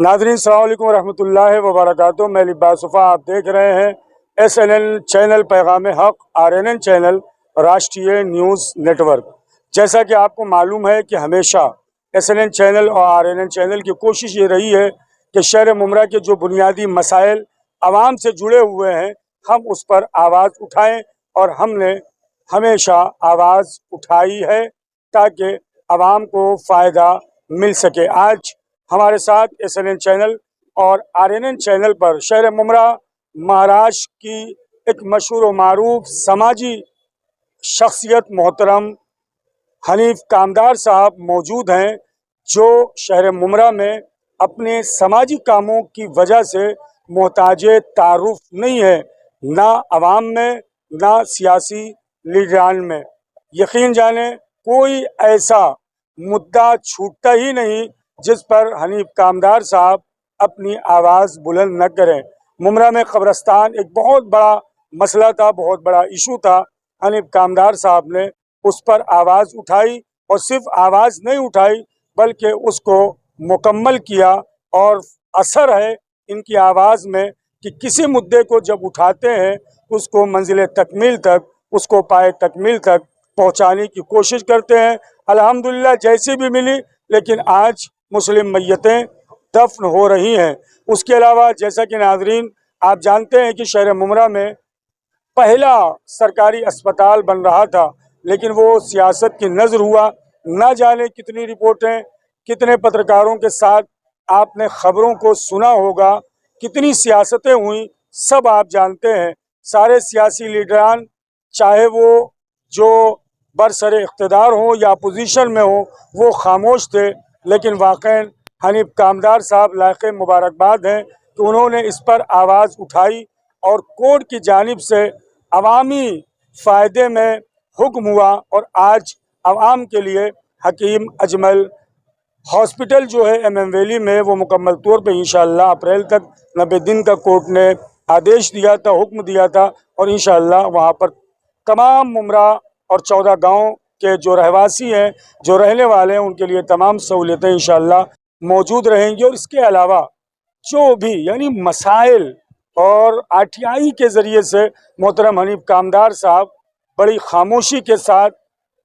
नाज़रीन अस्सलाम वालेकुम रहमतुल्लाहि व बरकातुहू। मैं लिबासुफ़ा, आप देख रहे हैं SNN चैनल पैगाम हक, RNN चैनल राष्ट्रीय न्यूज़ नेटवर्क। जैसा कि आपको मालूम है कि हमेशा SNN चैनल और RNN चैनल की कोशिश ये रही है कि शहर मुमरा के जो बुनियादी मसाइल आवाम से जुड़े हुए हैं, हम उस पर आवाज़ उठाएं, और हमने हमेशा आवाज़ उठाई है ताकि आवाम को फ़ायदा मिल सके। आज हमारे साथ SNN चैनल और RNN चैनल पर शहर मुमरा महाराष्ट्र की एक मशहूर व मारूफ समाजी शख्सियत मोहतरम हनीफ कामदार साहब मौजूद हैं, जो शहर मुमरा में अपने समाजी कामों की वजह से मोहताज तारुफ नहीं है, ना आवाम में ना सियासी लीडरान में। यकीन जाने कोई ऐसा मुद्दा छूटता ही नहीं जिस पर हनीफ कामदार साहब अपनी आवाज़ बुलंद न करें। मुमरा में कब्रस्तान एक बहुत बड़ा मसला था, बहुत बड़ा इशू था। हनीफ कामदार साहब ने उस पर आवाज़ उठाई, और सिर्फ आवाज़ नहीं उठाई बल्कि उसको मुकम्मल किया। और असर है इनकी आवाज़ में कि किसी मुद्दे को जब उठाते हैं उसको मंजिल तकमील तक, उसको पाए तकमील तक पहुंचाने की कोशिश करते हैं। अल्हम्दुलिल्लाह जैसी भी मिली, लेकिन आज मुस्लिम मैयतें दफन हो रही हैं। उसके अलावा जैसा कि नाज़रीन आप जानते हैं कि शहर मुमरा में पहला सरकारी अस्पताल बन रहा था, लेकिन वो सियासत की नज़र हुआ। न जाने कितनी रिपोर्टें, कितने पत्रकारों के साथ आपने खबरों को सुना होगा, कितनी सियासतें हुई, सब आप जानते हैं। सारे सियासी लीडरान, चाहे वो जो बरसरे इख्तिदार हो या अपोजिशन में हो, वो खामोश थे। लेकिन वाक़ई हनीफ कामदार साहब लायक़ मुबारकबाद हैं कि उन्होंने इस पर आवाज़ उठाई, और कोर्ट की जानिब से अवामी फ़ायदे में हुक्म हुआ, और आज आवाम के लिए हकीम अजमल हॉस्पिटल जो है MM वैली में, वो मुकम्मल तौर पे इंशाअल्लाह अप्रैल तक 90 दिन का कोर्ट ने आदेश दिया था, हुक्म दिया था, और इंशाअल्लाह वहाँ पर तमाम मुमरा और 14 गाँव के जो रहवासी हैं, जो रहने वाले हैं, उनके लिए तमाम सहूलियतें इंशाअल्लाह मौजूद रहेंगी। और इसके अलावा जो भी यानी मसाइल और RTI के ज़रिए से मोहतरम हनीफ कामदार साहब बड़ी खामोशी के साथ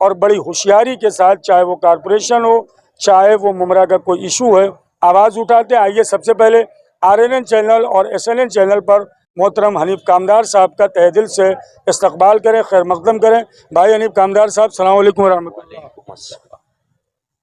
और बड़ी होशियारी के साथ, चाहे वो कॉरपोरेशन हो, चाहे वो मुमरा का कोई इशू है, आवाज़ उठाते हैं। आइए सबसे पहले RNN चैनल और SNN चैनल पर मोहतरम हनीफ कामदार साहब का तहे दिल से इस्तकबाल करें, खैर मकदम करें। भाई हनीफ कामदार साहब, अस्सलाम वालेकुम व रहमतुल्लाह।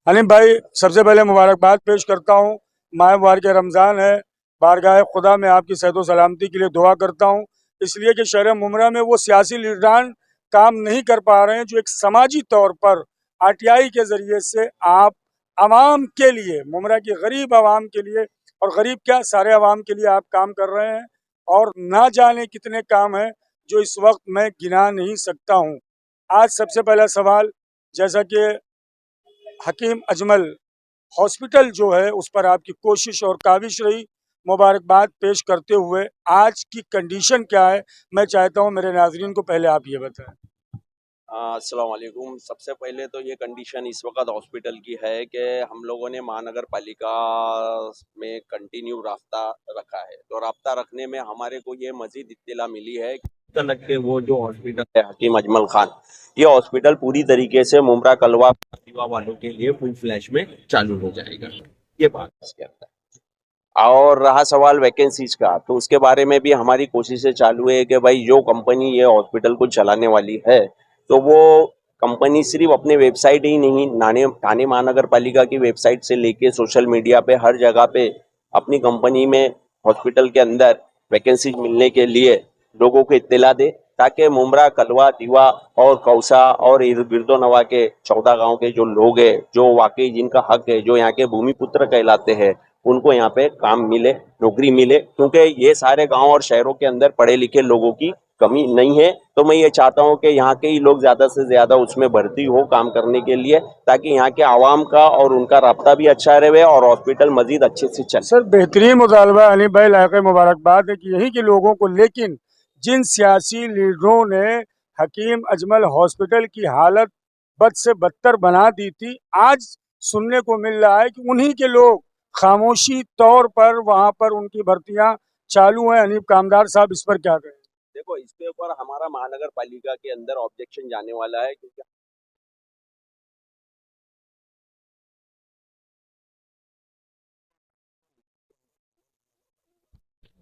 हनीफ भाई, सबसे पहले मुबारकबाद पेश करता हूँ। माह मुबारक रमज़ान है, बारगाह खुदा में आपकी सेहत व सलामती के लिए दुआ करता हूँ, इसलिए कि शहर मुमरा में वो सियासी लीडरान काम नहीं कर पा रहे हैं जो एक समाजी तौर पर RTI के ज़रिए से आप आवाम के लिए, मुमरा की गरीब आवाम के लिए, और गरीब क्या सारे आवाम के लिए आप काम कर रहे हैं। और ना जाने कितने काम हैं जो इस वक्त मैं गिना नहीं सकता हूँ। आज सबसे पहला सवाल, जैसा कि हकीम अजमल हॉस्पिटल जो है उस पर आपकी कोशिश और काविश रही, मुबारकबाद पेश करते हुए आज की कंडीशन क्या है, मैं चाहता हूँ मेरे नाज़रीन को पहले आप ये बताएं। अस्सलाम वालेकुम। सबसे पहले तो ये कंडीशन इस वक्त हॉस्पिटल की है कि हम लोगों ने महानगर पालिका में कंटिन्यू राब्ता रखा है, तो राब्ता रखने में हमारे को ये मजीद इत्तला मिली है कि वो जो हॉस्पिटल है हकीम अजमल खान, ये हॉस्पिटल पूरी तरीके से मुमरा कलवा वालों के लिए फुल फ्लैश में चालू हो जाएगा। ये बात इसके अंदर। और रहा सवाल वैकेंसीज का, तो उसके बारे में भी हमारी कोशिशें चालू है कि भाई जो कंपनी ये हॉस्पिटल को चलाने वाली है, तो वो कंपनी सिर्फ अपने वेबसाइट ही नहीं, थाने महानगर पालिका की वेबसाइट से लेके सोशल मीडिया पे हर जगह पे अपनी कंपनी में हॉस्पिटल के अंदर वैकेंसी मिलने के लिए लोगों को इत्तला दे, ताकि मुमरा, कलवा, दीवा और कौसा और गिरदो नवा के 14 गांव के जो लोग हैं, जो वाकई जिनका हक है, जो यहाँ के भूमिपुत्र कहलाते हैं, उनको यहाँ पे काम मिले, नौकरी मिले, क्योंकि ये सारे गांव और शहरों के अंदर पढ़े लिखे लोगों की कमी नहीं है। तो मैं ये चाहता हूँ कि यहाँ के ही लोग ज्यादा से ज्यादा उसमें भर्ती हो काम करने के लिए, ताकि यहाँ के आवाम का और उनका राब्ता भी अच्छा रहे और हॉस्पिटल मजीद अच्छे से चले। सर, बेहतरीन मुतालबा हनीफ भाई, लायक़ मुबारकबाद है कि यहीं के लोगों को, लेकिन जिन सियासी लीडरों ने हकीम अजमल हॉस्पिटल की हालत बद से बदतर बना दी थी, आज सुनने को मिल रहा है कि उन्हीं के लोग खामोशी तौर पर वहां पर उनकी भर्तियां चालू हैं। अनीब कामदार साहब, इस पर क्या कहें? देखो, इसके ऊपर हमारा महानगर पालिका के अंदर ऑब्जेक्शन जाने वाला है, क्योंकि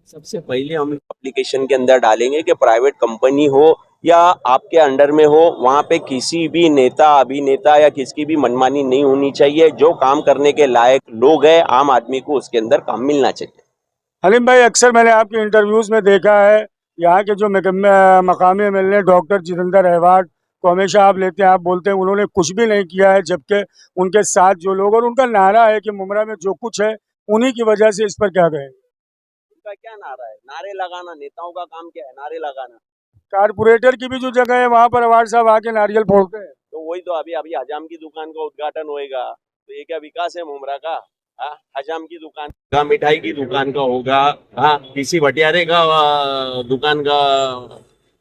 सबसे पहले हम एप्लीकेशन के अंदर डालेंगे कि प्राइवेट कंपनी हो या आपके अंडर में हो, वहाँ पे किसी भी नेता अभिनेता या किसकी भी मनमानी नहीं होनी चाहिए। जो काम करने के लायक लोग हैं, आम आदमी को उसके अंदर काम मिलना चाहिए। हलीम भाई, अक्सर मैंने आपके इंटरव्यूज में देखा है, यहाँ के जो मकामी एमएलए डॉक्टर जितेंद्र अहवाड को हमेशा आप लेते हैं, आप बोलते हैं उन्होंने कुछ भी नहीं किया है, जबकि उनके साथ जो लोग, और उनका नारा है कि मुमरा में जो कुछ है उन्हीं की वजह से। इस पर क्या कहेंगे? उनका क्या नारा है? नारे लगाना। नेताओं का काम क्या है? नारे लगाना। कारपोरेटर की भी जो जगह है वहां पर अवार्ड साहब आके नारियल फोड़ते हैं। तो वही तो अभी अभी हजाम की दुकान का उद्घाटन होएगा, तो ये क्या विकास है मुमरा का? हाँ, हजाम की दुकान का, मिठाई की दुकान का होगा, हाँ, किसी भटियारे का दुकान का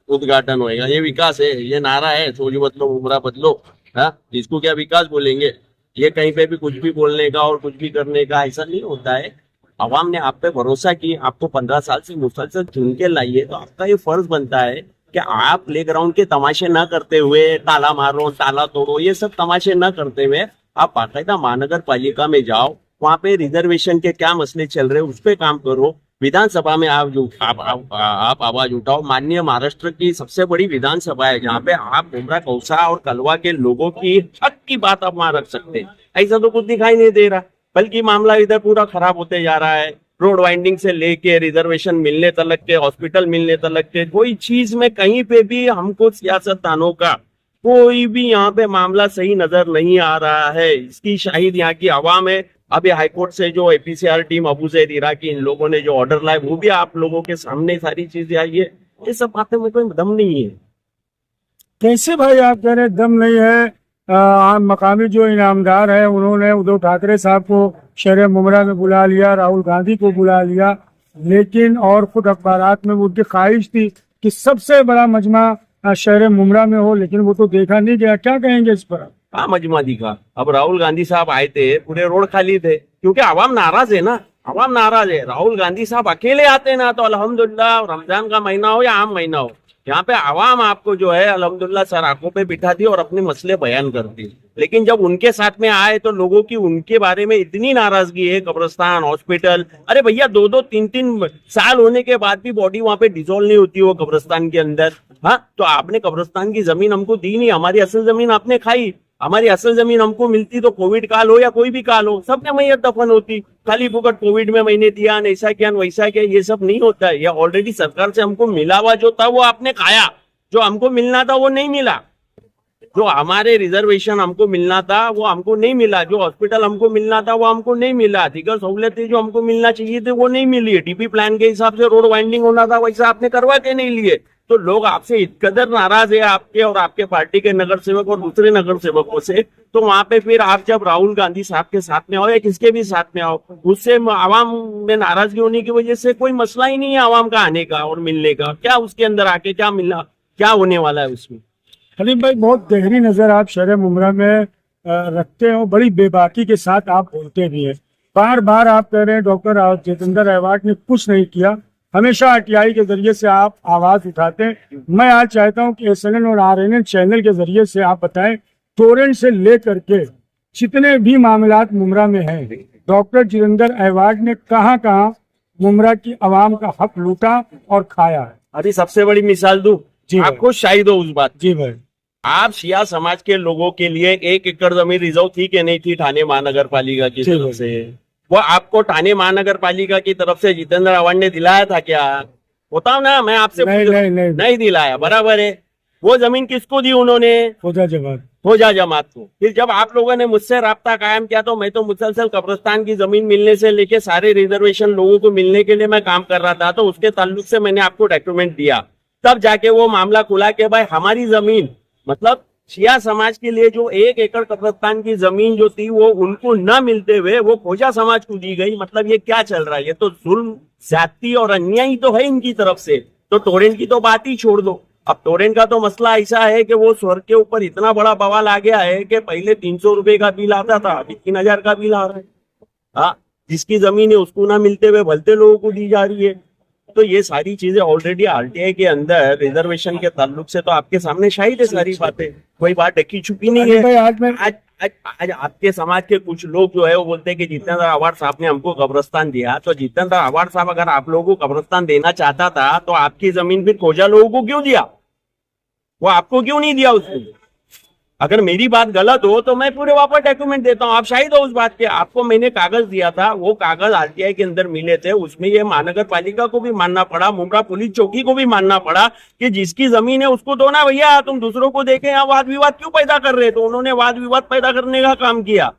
उद्घाटन होएगा, ये विकास है? ये नारा है सोच बदलो मुमरा बदलो? हाँ, इसको क्या विकास बोलेंगे? ये कहीं पे भी कुछ भी बोलने का और कुछ भी करने का ऐसा नहीं होता है। अवाम ने आप पे भरोसा की, आपको 15 साल से मुसलसल चुन के लाई है, तो आपका ये फर्ज बनता है कि आप प्ले ग्राउंड के तमाशे न करते हुए, ताला मारो ताला तोड़ो, ये सब तमाशे न करते हुए आप बाकायदा महानगर पालिका में जाओ, वहां पे रिजर्वेशन के क्या मसले चल रहे हैं उस पर काम करो। विधानसभा में आप आवाज उठाओ। माननीय महाराष्ट्र की सबसे बड़ी विधानसभा है, जहाँ पे आप मुमरा कौसा और कलवा के लोगों की हक की बात आप वहां रख सकते हैं। ऐसा तो कुछ दिखाई नहीं दे रहा, बल्कि मामला इधर पूरा खराब होते जा रहा है। रोड वाइंडिंग से लेके रिजर्वेशन मिलने तलक के, हॉस्पिटल मिलने तलक के, कोई चीज में कहीं पे भी हमको सियासतदानों का कोई भी यहाँ पे मामला सही नजर नहीं आ रहा है। इसकी शाहिद यहाँ की आवाम है। अभी हाईकोर्ट से जो एपीसीआर टीम, अबू जैद इराकी, इन लोगों ने जो ऑर्डर लाए, वो भी आप लोगों के सामने सारी चीजें आई है। ये सब बातें में कोई दम नहीं है। कैसे भाई आप कह रहे दम नहीं है? मकामी जो इनामदार है उन्होंने उद्धव ठाकरे साहब को शहर मुमरा में बुला लिया, राहुल गांधी को बुला लिया, लेकिन और खुद अखबारात में उनकी ख्वाहिश थी कि सबसे बड़ा मजमा शहर मुमरा में हो, लेकिन वो तो देखा नहीं गया। क्या कहेंगे इस पर? हाँ, मजमा दिखा। अब राहुल गांधी साहब आए थे, पूरे रोड खाली थे, क्योंकि आवाम नाराज है ना। आवाम नाराज है। राहुल गांधी साहब अकेले आते ना तो अल्हम्दुलिल्लाह, रमजान का महीना हो या आम महीना हो, यहाँ पे आवाम आपको जो है अल्हम्दुलिल्लाह सर आंखों पे बिठाती और अपने मसले बयान करती। लेकिन जब उनके साथ में आए तो लोगों की उनके बारे में इतनी नाराजगी है। कब्रिस्तान, हॉस्पिटल, अरे भैया 2-2, 3-3 साल होने के बाद भी बॉडी वहां पे डिसॉल्व नहीं होती वो कब्रिस्तान के अंदर। हाँ, तो आपने कब्रिस्तान की जमीन हमको दी नहीं, हमारी असल जमीन आपने खाई। हमारी असल जमीन हमको मिलती तो कोविड काल हो या कोई भी काल हो, सबने मैयत दफन होती। खाली फुकट कोविड में मैंने दिया, ऐसा किया वैसा किया, ये सब नहीं होता है। ये ऑलरेडी सरकार से हमको मिला हुआ जो था वो आपने खाया, जो हमको मिलना था वो नहीं मिला। जो हमारे रिजर्वेशन हमको मिलना था वो हमको नहीं मिला, जो हॉस्पिटल हमको मिलना था वो हमको नहीं मिला, दीगर सहूलियतें जो हमको मिलना चाहिए थे वो नहीं मिली। डीपी प्लान के हिसाब से रोड वाइंडिंग होना था, वैसा आपने करवा के नहीं लिए। तो लोग आपसे इतकदर नाराज है, आपके और आपके पार्टी के नगर सेवक और दूसरे नगर सेवकों से। तो वहां पे फिर आप जब राहुल गांधी साहब के साथ में आओ या किसके भी साथ में आओ, उससे आवाम में नाराजगी होने की वजह से कोई मसला ही नहीं है आवाम का आने का और मिलने का। क्या उसके अंदर आके क्या मिला, क्या होने वाला है उसमें? हलीम भाई, बहुत गहरी नजर आप शहर मुमरा में रखते हो, बड़ी बेबाकी के साथ आप बोलते भी हैं। बार बार आप कह रहे हैं डॉक्टर जितेंद्र अहवाड ने कुछ नहीं किया, हमेशा आरटीआई के जरिए से आप आवाज उठाते हैं। मैं आज चाहता हूं कि एसएनएन और आरएनएन चैनल के जरिए से आप बताएं, टोरेंट से लेकर के जितने भी मामलात मुमरा में हैं, डॉक्टर जितेंद्र अहवाड ने कहां कहां मुमरा की आवाम का हक लूटा और खाया है। अभी सबसे बड़ी मिसाल दूं, आपको शायद हो उस बात। जी भाई, आप शिया समाज के लोगों के लिए 1 एकड़ जमीन रिजर्व थी कि नहीं थी ठाणे महानगर पालिका की तरफ से? वो आपको ठाणे महानगर पालिका की तरफ से जितेंद्र अहवाड ने दिलाया था क्या? बताओ ना, मैं आपसे नहीं दिलाया, बराबर है। वो जमीन किसको दी उन्होंने? खोजा जमात को। फिर जब आप लोगों ने मुझसे राब्ता कायम किया तो मैं तो मुसलसल कब्रिस्तान की जमीन मिलने से लेके सारे रिजर्वेशन लोगों को मिलने के लिए मैं काम कर रहा था, तो उसके ताल्लुक से मैंने आपको डॉक्यूमेंट दिया। तब जाके वो मामला खुला कि भाई हमारी जमीन, मतलब शिया समाज के लिए जो 1 एकड़ कब्रिस्तान की जमीन जो थी वो उनको न मिलते हुए वो खोजा समाज को दी गई। मतलब ये क्या चल रहा है? ये तो जुल्म, ज्यादती और अन्याय तो है इनकी तरफ से। तो टोरेंट की तो बात ही छोड़ दो। अब टोरेंट का तो मसला ऐसा है कि वो स्वर के ऊपर इतना बड़ा बवाल आ गया है कि पहले 300 रुपए का बिल आता था, अभी 3000 का बिल आ रहा है। हाँ, जिसकी जमीन है उसको ना मिलते हुए भलते लोगों को दी जा रही है। तो ये सारी चीजें ऑलरेडी आरटीआई के अंदर रिजर्वेशन के ताल्लुक से तो आपके सामने शाहिद है सारी बातें, कोई बात ढकी छुपी नहीं है। भाई आज मैं आज आपके समाज के कुछ लोग जो है वो बोलते हैं कि जितेंद्र आव्हाड साहब ने हमको कब्रिस्तान दिया, तो जितेंद्र आव्हाड साहब अगर आप लोगों को कब्रिस्तान देना चाहता था तो आपकी जमीन फिर खोजा लोगों को क्यों दिया, वो आपको क्यों नहीं दिया उसने? अगर मेरी बात गलत हो तो मैं पूरे वापस डॉक्यूमेंट देता हूँ, आप शाहिद हो उस बात के। आपको मैंने कागज दिया था, वो कागज आरटीआई के अंदर मिले थे, उसमें ये महानगर पालिका को भी मानना पड़ा, मुमरा पुलिस चौकी को भी मानना पड़ा कि जिसकी जमीन है उसको दो ना भैया, तुम दूसरों को देखे यहाँ वाद विवाद क्यों पैदा कर रहे? तो उन्होंने वाद विवाद पैदा करने का काम किया।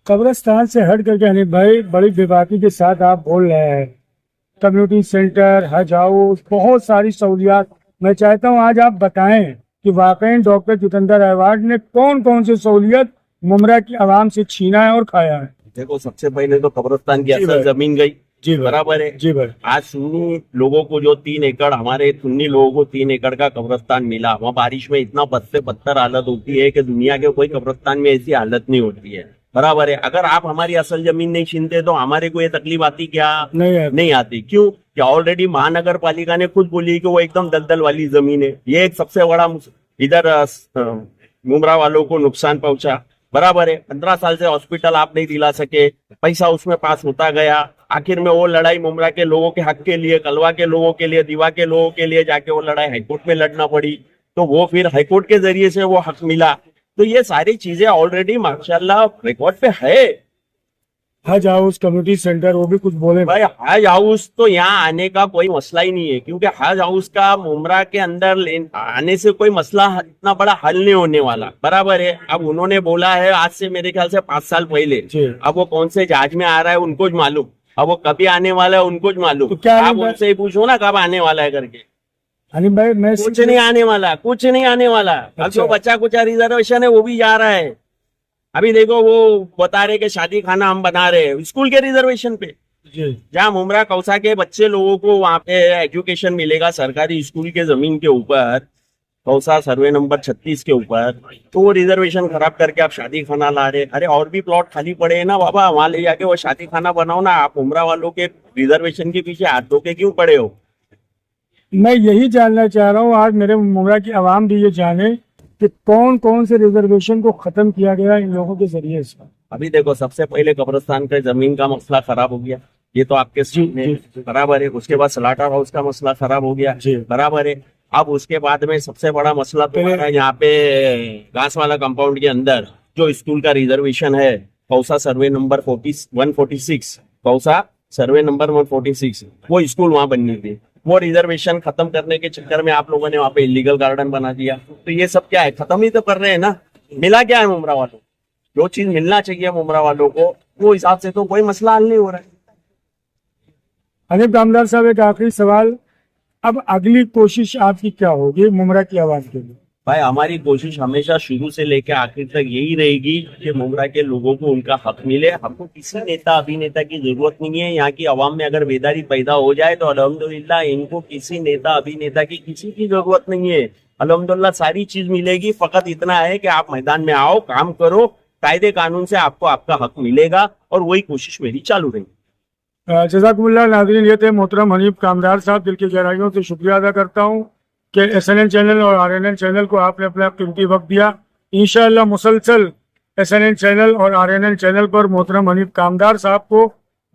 कब्रिस्तान से हट करके हनीफ भाई बड़ी बेबाकी के साथ आप बोल रहे हैं, कम्युनिटी सेंटर, हज हाउस, बहुत सारी सहूलियात। मैं चाहता हूं आज आप बताएं कि वाकई डॉक्टर जितेंद्र आव्हाड ने कौन कौन सी सहूलियत मुमरा की आवाम से छीना है और खाया है। देखो, सबसे पहले तो कब्रिस्तान की जी असल भाई। जमीन गई, जी भाई। बराबर है। जी भाई। आज सुन्नी लोगों को जो 3 एकड़, हमारे सुन्नी लोगों को 3 एकड़ का कब्रिस्तान मिला, वहाँ बारिश में इतना बद से बदतर हालत होती है कि दुनिया के कोई कब्रिस्तान में ऐसी हालत नहीं होती है, बराबर है। अगर आप हमारी असल जमीन नहीं छीनते तो हमारे को ये तकलीफ आती क्या? नहीं आती। क्यों? कि ऑलरेडी महानगर पालिका ने खुद बोली कि वो एकदम दलदल वाली जमीन है। ये एक सबसे बड़ा इधर मुमरा वालों को नुकसान पहुंचा, बराबर है। 15 साल से हॉस्पिटल आप नहीं दिला सके, पैसा उसमें पास होता गया, आखिर में वो लड़ाई मुमरा के लोगों के हक के लिए, कलवा के लोगों के लिए, दीवा के लोगों के लिए जाके वो लड़ाई हाईकोर्ट में लड़ना पड़ी, तो वो फिर हाईकोर्ट के जरिए से वो हक मिला। तो ये सारी चीजें ऑलरेडी माशाल्लाह रिकॉर्ड पे है। हज हाउस, कम्युनिटी सेंटर, वो भी कुछ बोले भाई हज हाउस तो यहाँ आने का कोई मसला ही नहीं है, क्योंकि हज हाउस का मुमरा के अंदर आने से कोई मसला इतना बड़ा हल नहीं होने वाला, बराबर है। अब उन्होंने बोला है आज से मेरे ख्याल से 5 साल पहले, अब वो कौन से जहाज में आ रहा है उनको ज मालूम, अब वो कभी आने वाला है उनको ज मालूम। तो क्या आप उनसे ही पूछो ना कब आने वाला है करके। हनीफ भाई मैं कुछ नहीं आने वाला, कुछ नहीं आने वाला। अब जो बच्चा कुछ रिजर्वेशन है वो भी जा रहा है। अभी देखो वो बता रहे कि शादी खाना हम बना रहे हैं स्कूल के रिजर्वेशन पे, जहाँ मुमरा कौसा के बच्चे लोगों को वहाँ पे एजुकेशन मिलेगा सरकारी स्कूल के जमीन के ऊपर, कौसा सर्वे नंबर 36 के ऊपर, तो वो रिजर्वेशन खराब करके आप शादी खाना ला रहे। अरे और भी प्लॉट खाली पड़े हैं ना बाबा, वहां ले जाके वो शादी खाना बनाओ ना। आप मुमरा वालों के रिजर्वेशन के पीछे हाथ धो के क्यों पड़े हो? मैं यही जानना चाह रहा हूँ, आज मेरे मुमरा की आवाम भी ये जाने कि कौन कौन से रिजर्वेशन को खत्म किया गया इन लोगों के जरिए से। अभी देखो, सबसे पहले कब्रिस्तान का जमीन का मसला खराब हो गया, ये तो आपके सामने है, बराबर है। उसके बाद स्लाटर हाउस का मसला खराब हो गया, बराबर है। अब उसके बाद में सबसे बड़ा मसला तो यहाँ पे घास वाला कंपाउंड के अंदर जो स्कूल का रिजर्वेशन है, Kausa survey number 146, Kausa survey number 146, वो स्कूल वहां बननी थी। वो रिजर्वेशन खत्म करने के चक्कर में आप लोगों ने वहां पे इलीगल गार्डन बना दिया। तो ये सब क्या है? खत्म ही तो कर रहे हैं ना। मिला क्या है मुमरा वालों? जो चीज मिलना चाहिए मुमरा वालों को, वो हिसाब से तो कोई मसला हल नहीं हो रहा है। हनीफ कामदार साहब, एक आखिरी सवाल, अब अगली कोशिश आपकी क्या होगी मुमरा की आवाज के लिए? भाई हमारी कोशिश हमेशा शुरू से लेकर आखिर तक यही रहेगी कि मुमरा के लोगों को उनका हक मिले। हमको किसी नेता अभिनेता की जरूरत नहीं है। यहाँ की आवाम में अगर बेदारी पैदा हो जाए तो अल्हम्दुलिल्लाह इनको किसी नेता अभिनेता की किसी की जरूरत नहीं है। अल्हम्दुलिल्लाह सारी चीज मिलेगी। फकत इतना है कि आप मैदान में आओ, काम करो, कायदे कानून से आपको आपका हक मिलेगा, और वही कोशिश मेरी चालू रहेगी। जज़ाकुमुल्लाह। नाज़रीन, ये थे मोहतरम हनीफ कामदार साहब। दिल की गहराइयों से शुक्रिया अदा करता हूँ कि SNN चैनल और RNN चैनल को आपने अपना कीमती वक्त दिया। इंशाअल्लाह मुसलसल SNN चैनल और RNN चैनल पर मोहतरम हनीफ कामदार साहब को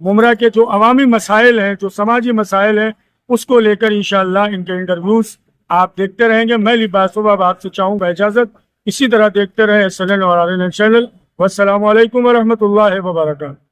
मुमरा के जो अवामी मसाइल हैं, जो समाजी मसाइल हैं, उसको लेकर इंशाअल्लाह इनके इंटरव्यूज आप देखते रहेंगे। मैं लिबासुब आपसे चाहूँगा इजाज़त, इसी तरह देखते रहें SNN और RNN चैनल। वस्सलामु अलैकुम वरहमतुल्लाहि वबरकातुहू।